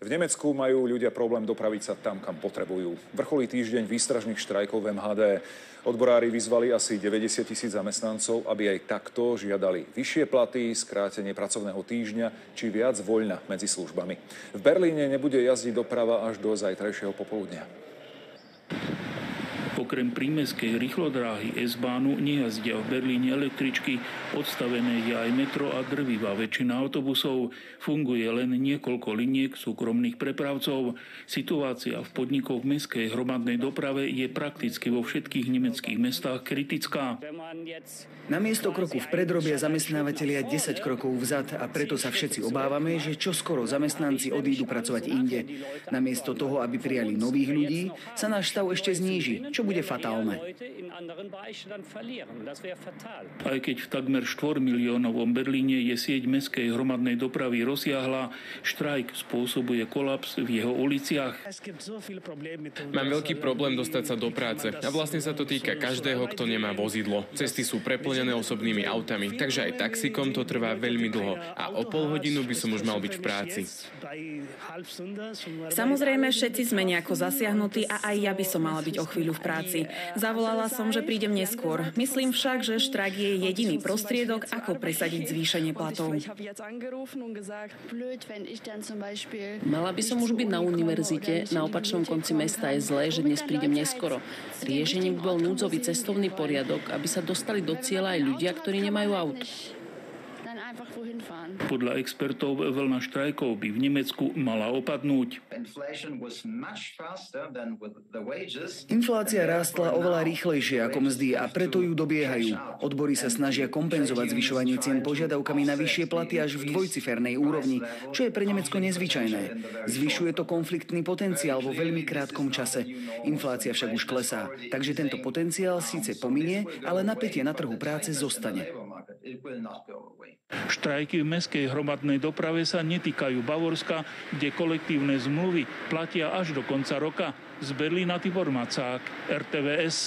V Nemecku majú ľudia problém dopraviť sa tam, kam potrebujú. Vrcholí týždeň výstražných štrajkov v MHD. Odborári vyzvali asi 90 000 zamestnancov, aby aj takto žiadali vyššie platy, skrátenie pracovného týždňa či viac voľna medzi službami. V Berlíne nebude jazdiť doprava až do zajtrajšieho popoludnia. Okrem prímestskej rýchlodráhy S-Bahnu nejazdia v Berlíne električky, odstavené je aj metro a drvivá väčšina autobusov. Funguje len niekoľko liniek súkromných prepravcov. Situácia v podnikoch v mestskej hromadnej doprave je prakticky vo všetkých nemeckých mestách kritická. Namiesto kroku vpred robia zamestnávateľia 10 krokov vzad a preto sa všetci obávame, že čoskoro zamestnanci odídu pracovať inde. Namiesto toho, aby prijali nových ľudí, sa náš stav ešte zníži, čo bude fatálne. Aj keď v takmer 4-miliónovom Berlíne je sieť mestskej hromadnej dopravy rozsiahla, štrajk spôsobuje kolaps v jeho uliciach. Mám veľký problém dostať sa do práce a vlastne sa to týka každého, kto nemá vozidlo. Cesty sú preplnené osobnými autami, takže aj taxikom to trvá veľmi dlho a o pol hodinu by som už mal byť v práci. Samozrejme, všetci sme nejako zasiahnutí a aj ja by som mala byť o chvíľu v práci. Zavolala som, že prídem neskôr. Myslím však, že štrajk je jediný prostriedok, ako presadiť zvýšenie platov. Mala by som už byť na univerzite, na opačnom konci mesta je zlé, že dnes prídem neskoro. Riešením by bol núdzový cestovný poriadok, aby sa dostali do cieľa aj ľudia, ktorí nemajú auto. Podľa expertov vlna štrajkov by v Nemecku mala opadnúť. Inflácia rástla oveľa rýchlejšie ako mzdy a preto ju dobiehajú. Odbory sa snažia kompenzovať zvyšovanie cien požiadavkami na vyššie platy až v dvojcifernej úrovni, čo je pre Nemecko nezvyčajné. Zvyšuje to konfliktný potenciál vo veľmi krátkom čase. Inflácia však už klesá, takže tento potenciál síce pominie, ale napätie na trhu práce zostane. Štrajky v mestskej hromadnej doprave sa netýkajú Bavorska, kde kolektívne zmluvy platia až do konca roka. Z Berlína Tibor Macák, RTVS.